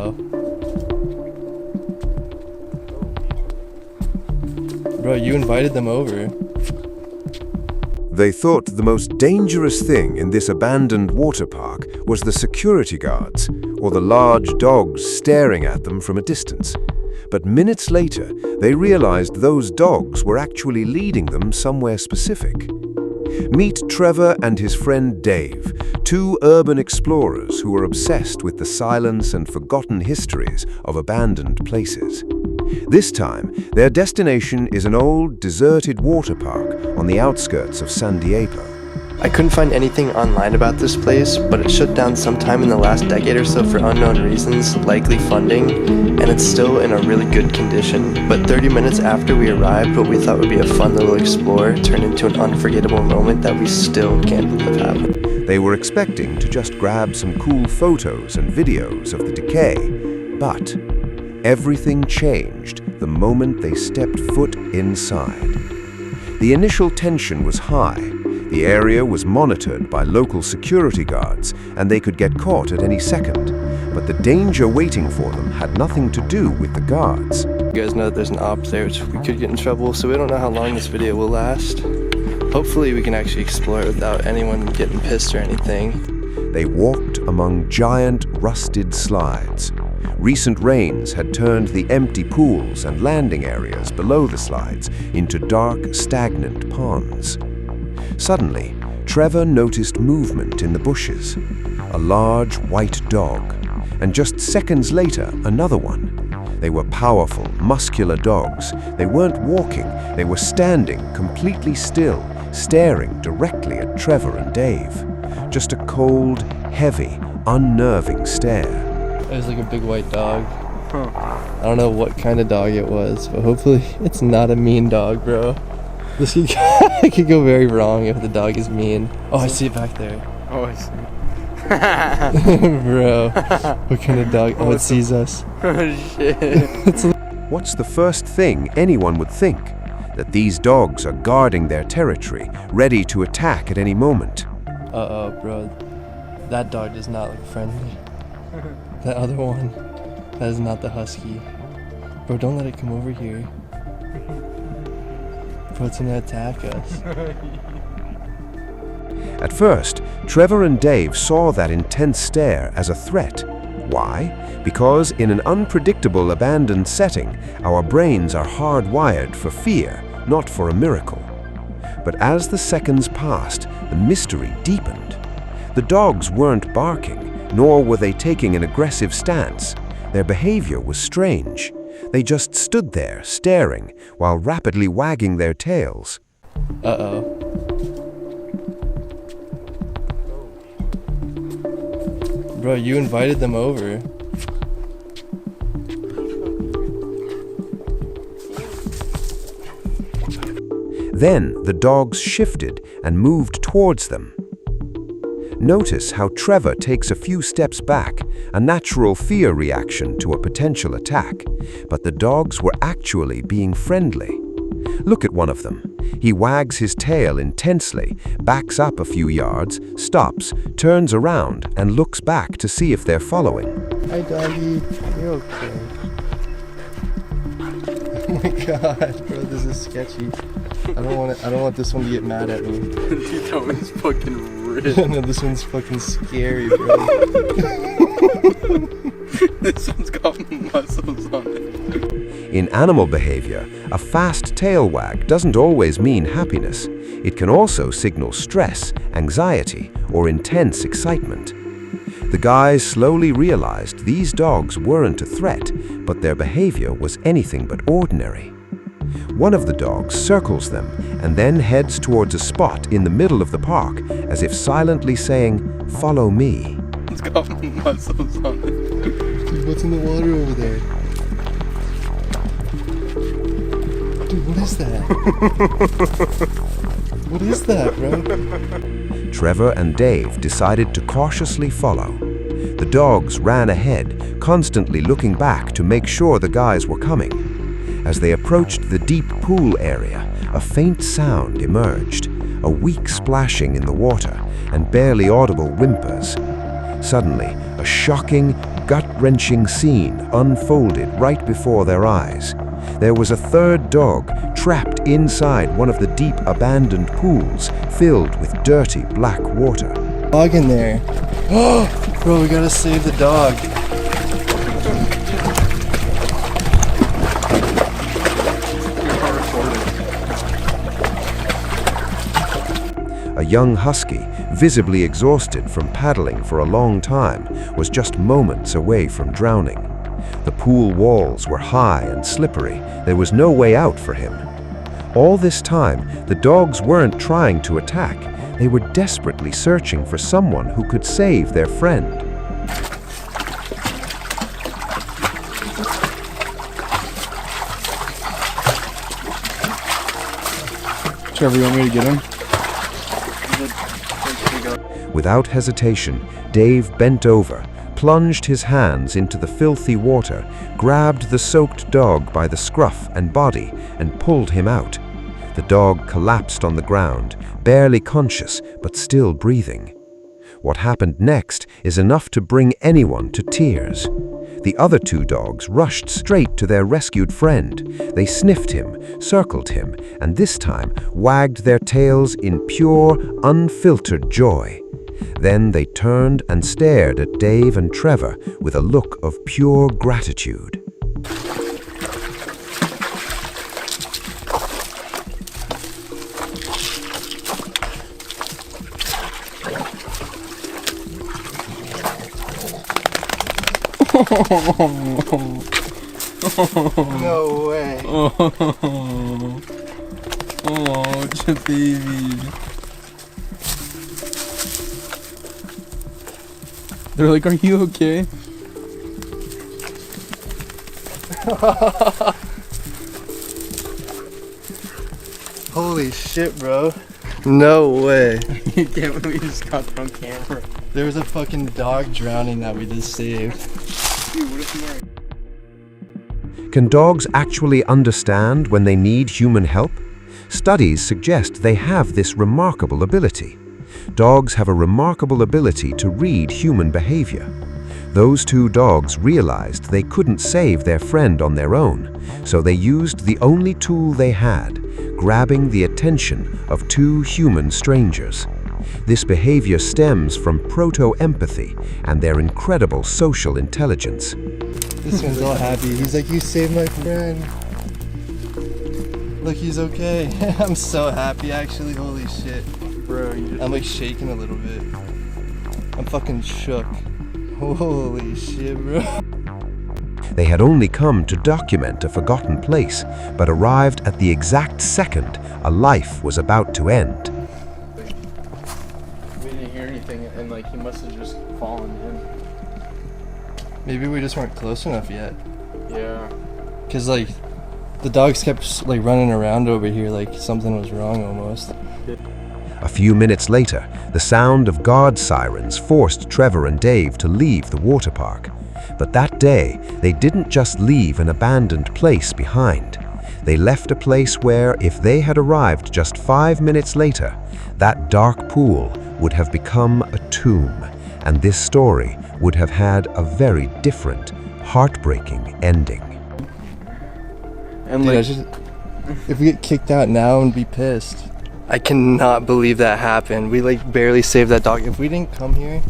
Uh-oh. Bro, you invited them over. They thought the most dangerous thing in this abandoned water park was the security guards, or the large dogs staring at them from a distance. But minutes later, they realized those dogs were actually leading them somewhere specific. Meet Trevor and his friend Dave, two urban explorers who are obsessed with the silence and forgotten histories of abandoned places. This time, their destination is an old, deserted water park on the outskirts of San Diego. I couldn't find anything online about this place, but it shut down sometime in the last decade or so for unknown reasons, likely funding, and it's still in a really good condition. But 30 minutes after we arrived, what we thought would be a fun little explore turned into an unforgettable moment that we still can't believe happened. They were expecting to just grab some cool photos and videos of the decay, but everything changed the moment they stepped foot inside. The initial tension was high. The area was monitored by local security guards, and they could get caught at any second. But the danger waiting for them had nothing to do with the guards. You guys know that there's an op there, which we could get in trouble, so we don't know how long this video will last. Hopefully we can actually explore it without anyone getting pissed or anything. They walked among giant, rusted slides. Recent rains had turned the empty pools and landing areas below the slides into dark, stagnant ponds. Suddenly, Trevor noticed movement in the bushes. A large white dog, and just seconds later, another one. They were powerful, muscular dogs. They weren't walking, they were standing completely still, staring directly at Trevor and Dave. Just a cold, heavy, unnerving stare. It was like a big white dog. I don't know what kind of dog it was, but hopefully it's not a mean dog, bro. This could it could go very wrong if the dog is mean. Oh, I see it back there. Oh, I see. Bro, what kind of dog? Oh, it sees us. Oh, shit. What's the first thing anyone would think? That these dogs are guarding their territory, ready to attack at any moment. Uh-oh, bro. That dog does not look friendly. That other one, that is not the husky. Bro, don't let it come over here. Bro, it's gonna attack us. At first, Trevor and Dave saw that intense stare as a threat. Why? Because in an unpredictable abandoned setting, our brains are hardwired for fear, not for a miracle. But as the seconds passed, the mystery deepened. The dogs weren't barking, nor were they taking an aggressive stance. Their behavior was strange. They just stood there, staring, while rapidly wagging their tails. Uh-oh. Bro, you invited them over. Then the dogs shifted and moved towards them. Notice how Trevor takes a few steps back, a natural fear reaction to a potential attack, but the dogs were actually being friendly. Look at one of them. He wags his tail intensely, backs up a few yards, stops, turns around, and looks back to see if they're following. Hi, doggy. You're okay. Oh my god, bro, this is sketchy. I don't want this one to get mad at me. Dude, that one's fucking ripped. No, this one's fucking scary, bro. This one's got muscles on it. In animal behavior, a fast tail wag doesn't always mean happiness. It can also signal stress, anxiety, or intense excitement. The guys slowly realized these dogs weren't a threat, but their behavior was anything but ordinary. One of the dogs circles them and then heads towards a spot in the middle of the park, as if silently saying, "Follow me." It's got muscles on it. Dude, what's in the water over there? Dude, what is that? What is that, bro? Trevor and Dave decided to cautiously follow. The dogs ran ahead, constantly looking back to make sure the guys were coming. As they approached the deep pool area, a faint sound emerged, a weak splashing in the water and barely audible whimpers. Suddenly, a shocking, gut heart-wrenching scene unfolded right before their eyes. There was a third dog trapped inside one of the deep abandoned pools filled with dirty black water. Dog in there. Oh, bro, we gotta save the dog. A young husky, visibly exhausted from paddling for a long time, was just moments away from drowning. The pool walls were high and slippery. There was no way out for him. All this time, the dogs weren't trying to attack. They were desperately searching for someone who could save their friend. Trevor, you want me to get him? Without hesitation, Dave bent over, plunged his hands into the filthy water, grabbed the soaked dog by the scruff and body, and pulled him out. The dog collapsed on the ground, barely conscious but still breathing. What happened next is enough to bring anyone to tears. The other two dogs rushed straight to their rescued friend. They sniffed him, circled him, and this time wagged their tails in pure, unfiltered joy. Then they turned and stared at Dave and Trevor with a look of pure gratitude. No way. Oh, it's a baby. They're like, are you okay? Holy shit, bro. No way. You can't believe we just got on camera. There was a fucking dog drowning that we just saved. Dude, what if you Can dogs actually understand when they need human help? Studies suggest they have this remarkable ability. Dogs have a remarkable ability to read human behavior. Those two dogs realized they couldn't save their friend on their own, so they used the only tool they had, grabbing the attention of two human strangers. This behavior stems from proto-empathy and their incredible social intelligence. This one's all happy. He's like, you saved my friend. Look, he's okay. I'm so happy, actually. Holy shit. bro, I'm like shaking a little bit. I'm fucking shook. Holy shit, bro. They had only come to document a forgotten place, but arrived at the exact second a life was about to end. We didn't hear anything, and like he must have just fallen in. Maybe we just weren't close enough yet. Yeah. Cause like the dogs kept like running around over here like something was wrong almost. A few minutes later, the sound of guard sirens forced Trevor and Dave to leave the water park. But that day, they didn't just leave an abandoned place behind. They left a place where, if they had arrived just 5 minutes later, that dark pool would have become a tomb, and this story would have had a very different, heartbreaking ending. And Dude, if we get kicked out now, I'd be pissed. I cannot believe that happened. We like barely saved that dog. If we didn't come here,